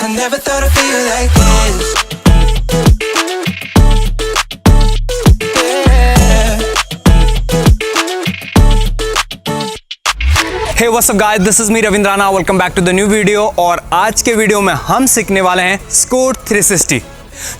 I never thought I'd feel like this. Hey what's up guys, this is me Ravindra Rana, welcome back to the new video. और आज के video में हम सीखने वाले हैं स्कूट 360,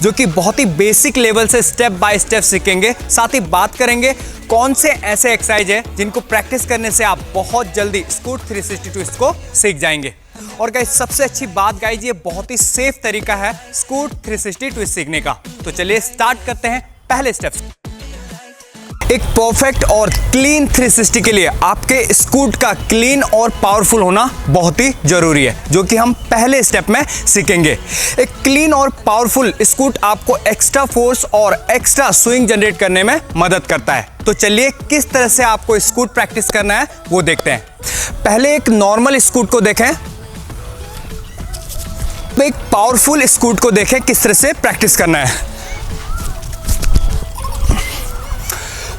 जो कि बहुत ही बेसिक लेवल से स्टेप बाय स्टेप सीखेंगे। साथ ही बात करेंगे कौन से ऐसे एक्सरसाइज हैं जिनको प्रैक्टिस करने से आप बहुत जल्दी स्कूट 360 ट्विस्ट को सीख जाएंगे। और गाइस सबसे अच्छी बात गाइस, ये बहुत ही सेफ तरीका है स्कूट 360 ट्विस्ट सीखने का। तो चलिए स्टार्ट करते हैं पहले स्टेप्स। एक परफेक्ट और क्लीन 360 के लिए आपके स्कूट का क्लीन और पावरफुल होना बहुत ही जरूरी है, जो कि हम पहले स्टेप में सीखेंगे। एक क्लीन और पावरफुल स्कूट आपको एक्स्ट्रा फोर्स और एक्स्ट्रा स्विंग जनरेट करने में मदद करता है। तो चलिए किस तरह से आपको स्कूट प्रैक्टिस करना है वो देखते हैं। पहले एक नॉर्मल स्कूट को देखें, तो एक पावरफुल स्कूट को देखें किस तरह से प्रैक्टिस करना है।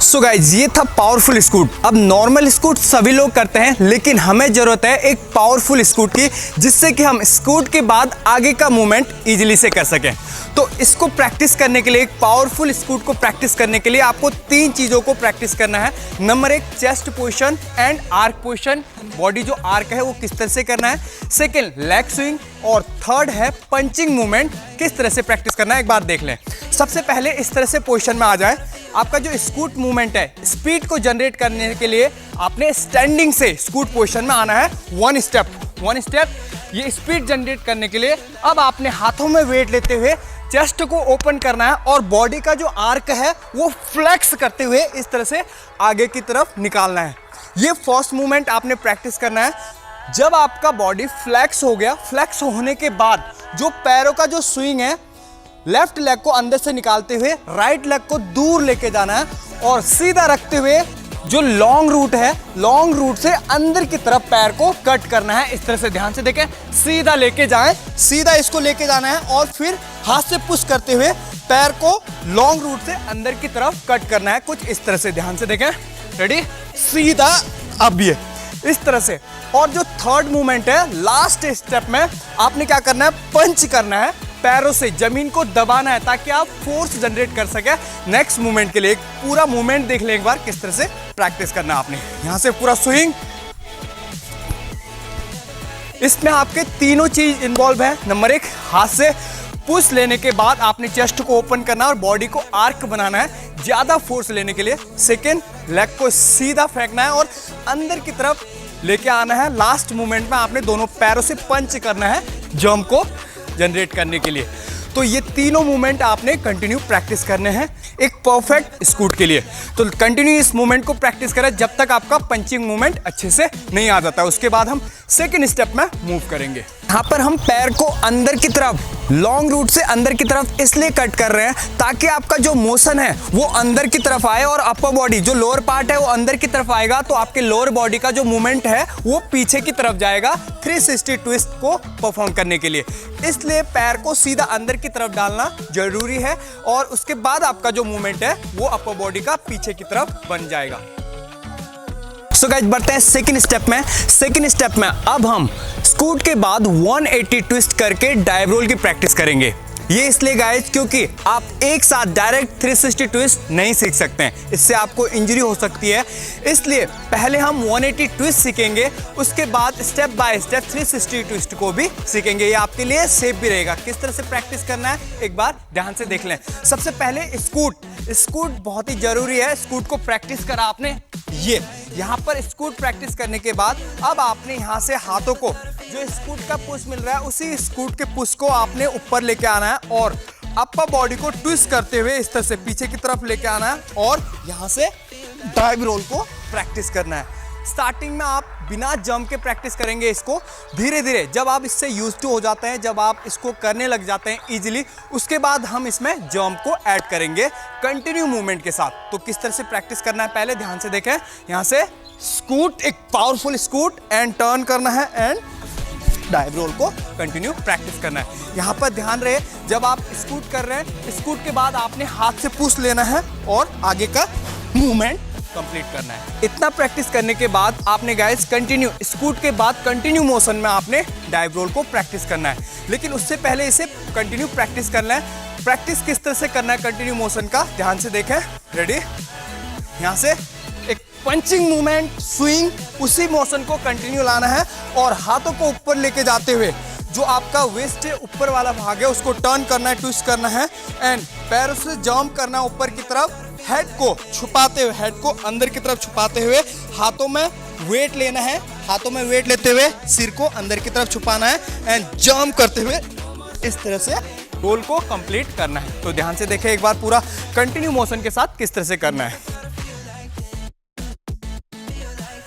सो गाइज, ये था पावरफुल स्कूट। अब नॉर्मल स्कूट सभी लोग करते हैं, लेकिन हमें जरूरत है एक पावरफुल स्कूट की, जिससे कि हम स्कूट के बाद आगे का मूवमेंट इजीली से कर सकें। तो इसको प्रैक्टिस करने के लिए, एक पावरफुल स्कूट को प्रैक्टिस करने के लिए आपको तीन चीज़ों को प्रैक्टिस करना है। नंबर एक, chest position and arc position, body जो आर्क है वो किस तरह से करना है। Second, leg swing. और थर्ड है पंचिंग मूवमेंट, किस तरह से प्रैक्टिस करना है एक बार देख लें। सबसे पहले इस तरह से पोजीशन में आ जाए। आपका जो स्कूट मूवमेंट है, स्पीड को जनरेट करने के लिए आपने स्टैंडिंग से स्कूट पोजीशन में आना है। वन स्टेप ये स्पीड जनरेट करने के लिए अब आपने हाथों में वेट लेते हुए चेस्ट को ओपन करना है और बॉडी का जो आर्क है वो फ्लेक्स करते हुए इस तरह से आगे की तरफ निकालना है। ये फर्स्ट मूवमेंट आपने प्रैक्टिस करना है। जब आपका बॉडी फ्लेक्स हो गया, फ्लेक्स होने के बाद जो पैरों का जो स्विंग है, लेफ्ट लेग को अंदर से निकालते हुए राइट लेग को दूर लेके जाना है और सीधा रखते हुए जो लॉन्ग रूट है, लॉन्ग रूट से अंदर की तरफ पैर को कट करना है। इस तरह से ध्यान से देखें, सीधा लेके जाएं, सीधा इसको लेके जाना है और फिर हाथ से पुश करते हुए पैर को लॉन्ग रूट से अंदर की तरफ कट करना है। कुछ इस तरह से ध्यान से देखें। रेडी, सीधा, अब ये इस तरह से। और जो थर्ड मूवमेंट है, लास्ट स्टेप में आपने क्या करना है, पंच करना है, पैरों से जमीन को दबाना है ताकि आप फोर्स जनरेट कर सके नेक्स्ट मूवमेंट के लिए। एक पूरा मूवमेंट देख लें एक बार किस तरह से प्रैक्टिस करना है आपने। यहां से पूरा स्विंग, इसमें आपके तीनों चीज इन्वॉल्व है। नंबर एक, हाथ से पुश लेने के बाद आपने चेस्ट को ओपन करना और बॉडी को आर्क बनाना है ज्यादा फोर्स लेने के लिए। सेकेंड, लेग को सीधा फेंकना है और अंदर की तरफ लेके आना है। लास्ट मूवमेंट में आपने दोनों पैरों से पंच करना है जंप को जनरेट करने के लिए। तो ये तीनों मूवमेंट आपने कंटिन्यू प्रैक्टिस करने हैं एक परफेक्ट स्कूट के लिए। तो कंटिन्यू इस मूवमेंट को प्रैक्टिस करें जब तक आपका पंचिंग मूवमेंट अच्छे से नहीं आ जाता। उसके बाद हम सेकंड स्टेप में मूव करेंगे। यहाँ पर हम पैर को अंदर की तरफ, लॉन्ग रूट से अंदर की तरफ इसलिए कट कर रहे हैं ताकि आपका जो मोशन है वो अंदर की तरफ आए और अपर बॉडी जो लोअर पार्ट है वो अंदर की तरफ आएगा, तो आपके लोअर बॉडी का जो मूवमेंट है वो पीछे की तरफ जाएगा 360 ट्विस्ट को परफॉर्म करने के लिए। इसलिए पैर को सीधा अंदर की तरफ डालना जरूरी है और उसके बाद आपका जो मूवमेंट है वो अपर बॉडी का पीछे की तरफ बन जाएगा। सो गाइस, बढ़ते हैं सेकंड स्टेप में। सेकंड स्टेप में अब हम स्कूट के बाद 180 ट्विस्ट करके डाइव रोल की प्रैक्टिस करेंगे। ये इसलिए गाइस क्योंकि आप एक साथ डायरेक्ट 360 ट्विस्ट नहीं सीख सकते हैं, इससे आपको इंजरी हो सकती है। इसलिए पहले हम 180 ट्विस्ट सीखेंगे, उसके बाद स्टेप बाय स्टेप 360 ट्विस्ट को भी सीखेंगे। ये आपके लिए सेफ भी रहेगा। किस तरह से प्रैक्टिस करना है एक बार ध्यान से देख लें। सबसे पहले स्कूट बहुत ही जरूरी है। स्कूट को प्रैक्टिस करा आपने, ये यहाँ पर स्कूट प्रैक्टिस करने के बाद अब आपने यहाँ से हाथों को, जो स्कूट का पुश मिल रहा है उसी स्कूट के पुश को आपने ऊपर लेके आना है और अपर बॉडी को ट्विस्ट करते हुए इस तरह से पीछे की तरफ लेके आना है और यहाँ से डाइव रोल को प्रैक्टिस करना है। स्टार्टिंग में आप बिना जंप के प्रैक्टिस करेंगे इसको। धीरे धीरे जब आप इससे यूज टू हो जाते हैं, जब आप इसको करने लग जाते हैं इजीली, उसके बाद हम इसमें जंप को ऐड करेंगे कंटिन्यू मूवमेंट के साथ। तो किस तरह से प्रैक्टिस करना है पहले ध्यान से देखें। यहाँ से स्कूट, एक पावरफुल स्कूट एंड टर्न करना है एंड डाइव रोल को कंटिन्यू प्रैक्टिस करना है। यहाँ पर ध्यान रहे, जब आप स्कूट कर रहे हैं, स्कूट के बाद आपने हाथ से पुश लेना है और आगे का मूवमेंट कंप्लीट करना है। इतना प्रैक्टिस करने के बाद आपने गाइस कंटिन्यू स्कूट के बाद कंटिन्यू मोशन में आपने डाइव रोल को प्रैक्टिस करना है, लेकिन उससे पहले इसे कंटिन्यू प्रैक्टिस करना है। प्रैक्टिस किस तरह से करना है कंटिन्यू मोशन का, ध्यान से देखें। रेडी, यहाँ से एक पंचिंग मूवमेंट, स्विंग, उसी मोशन को कंटिन्यू लाना है और हाथों को ऊपर लेके जाते हुए जो आपका वेस्ट है ऊपर वाला भाग है उसको टर्न करना है, ट्विस्ट करना है एंड पैरों से जंप करना है ऊपर की तरफ, हेड को छुपाते हुए, हेड को अंदर की तरफ छुपाते हुए, हाथों में वेट लेना है, हाथों में वेट लेते हुए सिर को अंदर की तरफ छुपाना है एंड जंप करते हुए इस तरह से रोल को कंप्लीट करना है। तो ध्यान से देखें एक बार पूरा कंटिन्यू मोशन के साथ किस तरह से करना है।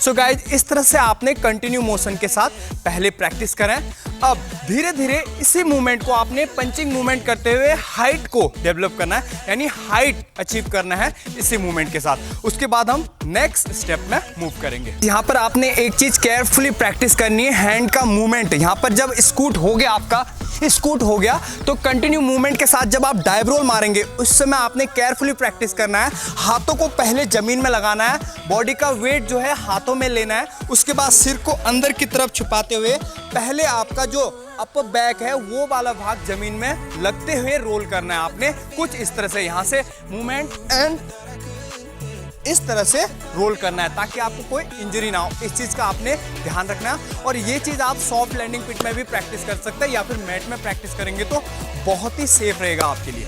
सो गाइज, इस तरह से आपने कंटिन्यू मोशन के साथ पहले प्रैक्टिस करें। अब धीरे धीरे इसी मूवमेंट को आपने पंचिंग मूवमेंट करते हुए हाइट को डेवलप करना है, यानी हाइट अचीव करना है इसी मूवमेंट के साथ। उसके बाद हम नेक्स्ट स्टेप में मूव करेंगे। यहाँ पर आपने एक चीज केयरफुली प्रैक्टिस करनी है, हैंड का मूवमेंट। यहाँ पर जब स्कूट हो गया, आपका स्कूट हो गया, तो कंटिन्यू मूवमेंट के साथ जब आप डाइव रोल मारेंगे उस समय आपने केयरफुली प्रैक्टिस करना है। हाथों को पहले जमीन में लगाना है, बॉडी का वेट जो है हाथों में लेना है, उसके बाद सिर को अंदर की तरफ छुपाते हुए पहले आपका जो अपर बैक है वो वाला भाग जमीन में लगते हुए रोल करना है आपने कुछ इस तरह से। यहाँ से मूवमेंट एंड इस तरह से रोल करना है ताकि आपको कोई इंजरी ना हो। इस चीज़ का आपने ध्यान रखना है और ये चीज़ आप सॉफ्ट लैंडिंग पिट में भी प्रैक्टिस कर सकते हैं या फिर मैट में प्रैक्टिस करेंगे तो बहुत ही सेफ रहेगा आपके लिए।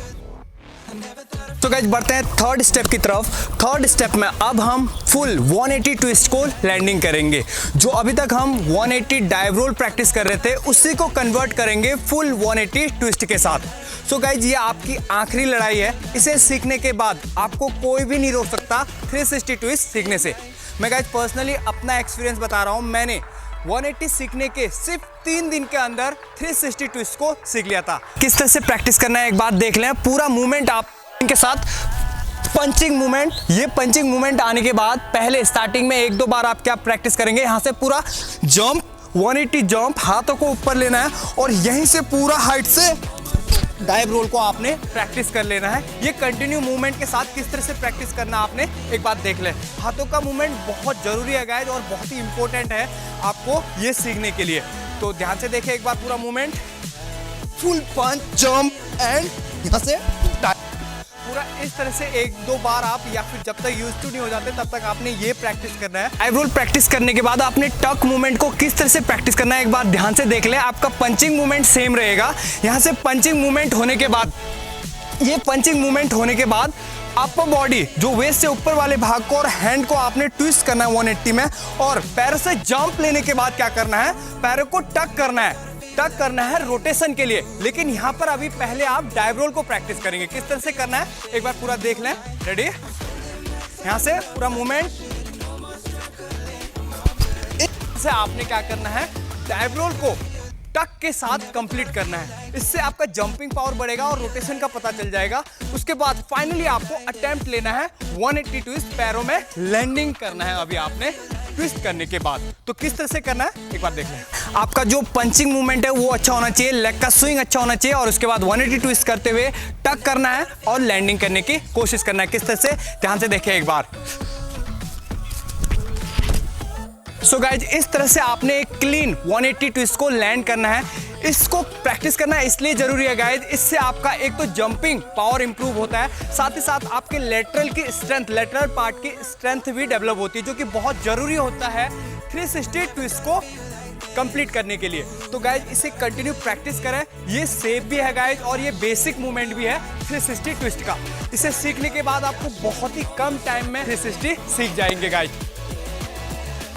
तो गाइस, बढ़ते हैं थर्ड स्टेप की तरफ। थर्ड स्टेप में अब हम फुल 180 ट्विस्ट को लैंडिंग करेंगे। जो अभी तक हम 180 डाइव रोल प्रैक्टिस कर रहे थे उसी को कन्वर्ट करेंगे फुल 180 ट्विस्ट के साथ। सो गाइज, ये आपकी आखिरी लड़ाई है। इसे सीखने के बाद आपको कोई भी नहीं रोक सकता 360 ट्विस्ट सीखने से। मैं गाइज पर्सनली अपना एक्सपीरियंस बता रहा हूँ, मैंने 180 सीखने के सिर्फ 3 दिन के अंदर 360 ट्विस्ट को सीख लिया था। किस तरह से प्रैक्टिस करना है एक बात देख लें। पूरा मूवमेंट आप के साथ पंचिंग मूवमेंट, ये पंचिंग मूवमेंट आने के बाद पहले स्टार्टिंग में 1-2 बार आप क्या प्रैक्टिस करेंगे, यहाँ से पूरा जंप 180 जंप, हाथों को ऊपर लेना है और यहीं से पूरा हाइट से डाइव रोल को आपने प्रैक्टिस कर लेना है। ये कंटिन्यू मूवमेंट के साथ किस तरह से प्रैक्टिस करना आपने एक बात देख ले। हाथों का मूवमेंट बहुत जरूरी है गाइस और बहुत ही इंपॉर्टेंट है आपको ये सीखने के लिए। तो ध्यान से देखें एक बार पूरा movement, full punch jump and यहाँ से पूरा इस तरह से 1-2 बार आप या फिर जब तक यूज टू नहीं हो जाते तब तक आपने ये प्रैक्टिस करना है। डाइव रोल प्रैक्टिस करने के बाद आपने टक मूवमेंट को किस तरह से प्रैक्टिस करना है एक बार ध्यान से देख ले। आपका पंचिंग मूवमेंट सेम रहेगा। यहाँ से पंचिंग मूवमेंट होने के बाद, ये पंचिंग मूवमेंट होने के बाद अपर बॉडी जो वेस्ट से ऊपर वाले भाग को और हैंड को आपने ट्विस्ट करना है 180 में और पैरों से जंप लेने के बाद क्या करना है, पैरों को टक करना है। टक करना है रोटेशन के लिए, लेकिन यहाँ पर अभी पहले आप डाइव रोल को प्रैक्टिस करेंगे। किस तरह से करना है एक बार पूरा देख लें। रेडी, यहाँ से पूरा मूवमेंट से आपने क्या करना है, डाइव रोल को टक के साथ कंप्लीट करना है। इससे आपका जंपिंग पावर बढ़ेगा और रोटेशन का पता चल जाएगा। उसके बाद फाइनली आपको अटेम्प्ट लेना है 180 ट्विस्ट, पैरों में लैंडिंग करना है अभी आपने ट्विस्ट करने के बाद। तो किस तरह से करना है एक बार देख लें। आपका जो पंचिंग मूवमेंट है वो अच्छा होना चाहिए, लेग का स्विंग अच्छा होना चाहिए और उसके बाद 180 ट्विस्ट करते हुए टक करना है और लैंडिंग करने की कोशिश करना है। किस तरह से ध्यान से देखिए एक बार। सो गाइज, इस तरह से आपने एक क्लीन 180 ट्विस्ट को लैंड करना है। इसको प्रैक्टिस करना इसलिए जरूरी है गाइज, इससे आपका एक तो जंपिंग पावर इंप्रूव होता है, साथ ही साथ आपके लेटरल की स्ट्रेंथ, लेटरल पार्ट की स्ट्रेंथ भी डेवलप होती है, जो कि बहुत जरूरी होता है 360 ट्विस्ट को कंप्लीट करने के लिए। तो गाइज, इसे कंटिन्यू प्रैक्टिस करें। ये सेफ भी है गाइज और ये बेसिक मूवमेंट भी है 360 ट्विस्ट का। इसे सीखने के बाद आपको बहुत ही कम टाइम में 360 सीख जाएंगे गाइज।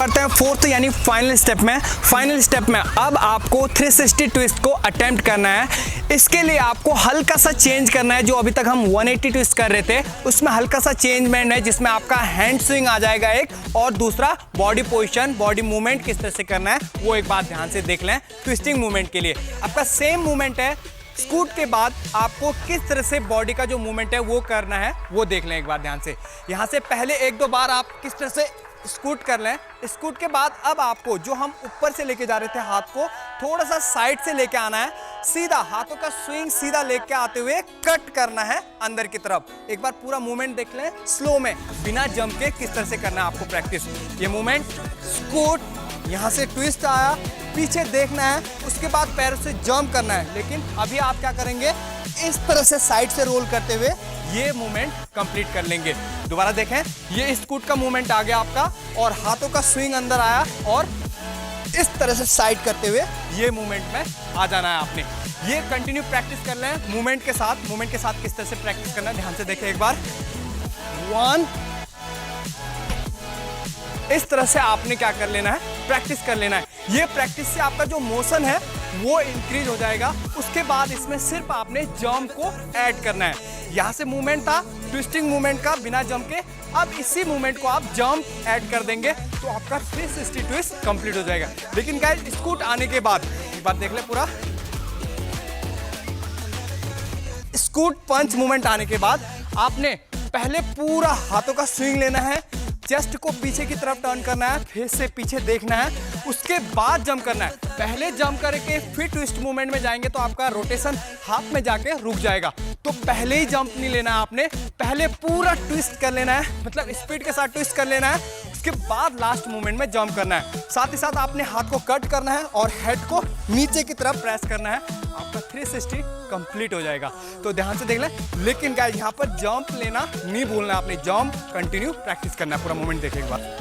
करते हैं फोर्थ यानी फाइनल स्टेप में। फाइनल स्टेप में अब आपको 360 ट्विस्ट को अटेम्प्ट करना है। इसके लिए आपको हल्का सा चेंज करना है। जो अभी तक हम 180 ट्विस्ट कर रहे थे उसमें हल्का सा चेंजमेंट है, जिसमें आपका हैंड स्विंग आ जाएगा एक, और दूसरा बॉडी पोजीशन, बॉडी मूवमेंट किस तरह से करना है वो एक बार ध्यान से देख लें। ट्विस्टिंग मूवमेंट के लिए आपका सेम मूवमेंट है। स्कूट के बाद आपको किस तरह से बॉडी का जो मूवमेंट है वो करना है वो देख लें एक बार ध्यान से। यहाँ से पहले 1-2 बार आप किस तरह से स्कूट कर लें। स्कूट के बाद अब आपको जो हम ऊपर से लेके जा रहे थे हाथ को थोड़ा सा साइड से लेके आना है सीधा हाथों का स्विंग सीधा लेके आते हुए कट करना है अंदर की तरफ। एक बार पूरा मूवमेंट देख लें स्लो में, बिना जंप के किस तरह से करना है आपको प्रैक्टिस। ये मूवमेंट स्कूट, यहाँ से ट्विस्ट आया, पीछे देखना है, उसके बाद पैरों से जंप करना है। लेकिन अभी आप क्या करेंगे, इस तरह से साइड से रोल करते हुए ये मूवमेंट कंप्लीट कर लेंगे। दोबारा देखें, ये स्कूट का मूवमेंट आ गया आपका और हाथों का स्विंग अंदर आया और इस तरह से साइड करते हुए ये मूवमेंट में आ जाना है आपने। ये कंटिन्यू प्रैक्टिस कर लें मूवमेंट के साथ। मूवमेंट के साथ किस तरह से प्रैक्टिस करना है ध्यान से देखें एक बार। 1, इस तरह से आपने क्या कर लेना है, प्रैक्टिस कर लेना है। ये प्रैक्टिस से आपका जो मोशन है वो इंक्रीज हो जाएगा। उसके बाद इसमें सिर्फ आपने जंप को ऐड करना है। यहाँ से मूवमेंट था ट्विस्टिंग मूवमेंट का बिना जंप के, अब इसी मूवमेंट को आप जंप ऐड कर देंगे तो आपका 360 ट्विस्ट कंप्लीट हो जाएगा। लेकिन गाइस स्कूट आने के बाद एक बार देख ले, पूरा स्कूट पंच मूवमेंट आने के बाद आपने पहले पूरा हाथों का स्विंग लेना है, चेस्ट को पीछे की तरफ टर्न करना है, फेस से पीछे देखना है, उसके बाद जंप करना है। पहले जंप करके फिर ट्विस्ट मूवमेंट में जाएंगे तो आपका रोटेशन हाथ में जाके रुक जाएगा। तो पहले ही जंप नहीं लेना है आपने, पहले पूरा ट्विस्ट कर लेना है, मतलब स्पीड के साथ ट्विस्ट कर लेना है, उसके बाद लास्ट मूवमेंट में जंप करना है। साथ ही साथ आपने हाथ को कट करना है और हेड को नीचे की तरफ प्रेस करना है, आपका 360 कंप्लीट हो जाएगा। तो ध्यान से देख लें। लेकिन गाइस यहाँ पर जंप लेना नहीं भूलना, आपने जंप कंटिन्यू प्रैक्टिस करना है। पूरा मूवमेंट देखिए एक बार।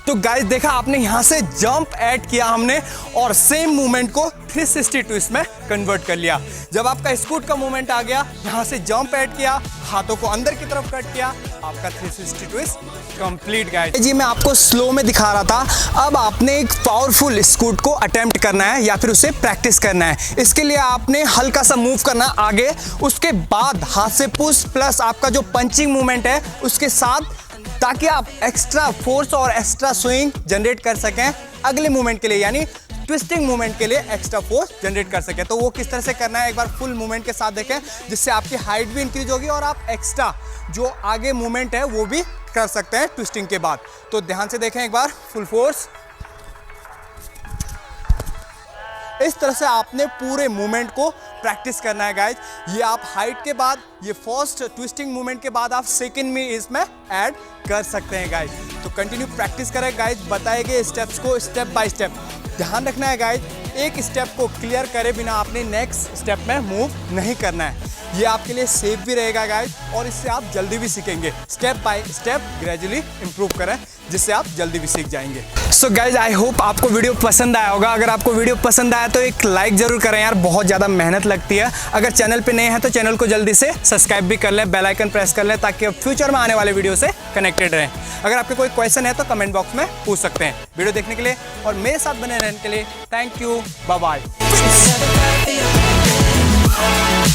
तो गाइस देखा आपने, यहाँ से जंप ऐड किया हमने और सेम मूवमेंट को 360 ट्विस्ट में कन्वर्ट कर लिया। जब आपका स्कूट का मूवमेंट आ गया, यहाँ से जंप ऐड किया, हाथों को अंदर की तरफ कट किया, आपका 360 ट्विस्ट कंप्लीट। गाइस जी मैं आपको स्लो में दिखा रहा था, अब आपने एक पावरफुल स्कूट को अटेम्प्ट करना है या फिर उसे प्रैक्टिस करना है। इसके लिए आपने हल्का सा मूव करना आगे, उसके बाद हाथ से पुश प्लस आपका जो पंचिंग मूवमेंट है उसके साथ, ताकि आप एक्स्ट्रा फोर्स और एक्स्ट्रा स्विंग जनरेट कर सकें अगले मूवमेंट के लिए, यानी ट्विस्टिंग मूवमेंट के लिए एक्स्ट्रा फोर्स जनरेट कर सकें। तो वो किस तरह से करना है एक बार फुल मूवमेंट के साथ देखें, जिससे आपकी हाइट भी इंक्रीज होगी और आप एक्स्ट्रा जो आगे मूवमेंट है वो भी कर सकते हैं ट्विस्टिंग के बाद। तो ध्यान से देखें एक बार, फुल फोर्स। इस तरह से आपने पूरे मूवमेंट को प्रैक्टिस करना है गाइज। ये आप हाइट के बाद, ये फर्स्ट ट्विस्टिंग मूवमेंट के बाद आप सेकंड में इसमें ऐड कर सकते हैं गाइज। तो कंटिन्यू प्रैक्टिस करें गाइज, बताए गए स्टेप्स को स्टेप बाय स्टेप ध्यान रखना है गाइज। एक स्टेप को क्लियर करे बिना आपने नेक्स्ट स्टेप में मूव नहीं करना है। ये आपके लिए सेफ भी रहेगा गाइज और इससे आप जल्दी भी सीखेंगे। Step by step gradually improve करें, जिससे आप जल्दी भी सीख जाएंगे। सो गाइज आई होप आपको वीडियो पसंद आया होगा। अगर आपको वीडियो पसंद आया तो एक लाइक जरूर करें यार, बहुत ज़्यादा मेहनत लगती है। अगर चैनल पे नए हैं तो चैनल को जल्दी से सब्सक्राइब भी कर लें, बेल आइकन प्रेस कर लें, ताकि आप फ्यूचर में आने वाले वीडियो से कनेक्टेड रहें। अगर आपके कोई क्वेश्चन है तो कमेंट बॉक्स में पूछ सकते हैं। वीडियो देखने के लिए और मेरे साथ बने रहने के लिए थैंक यू, बाय बाय।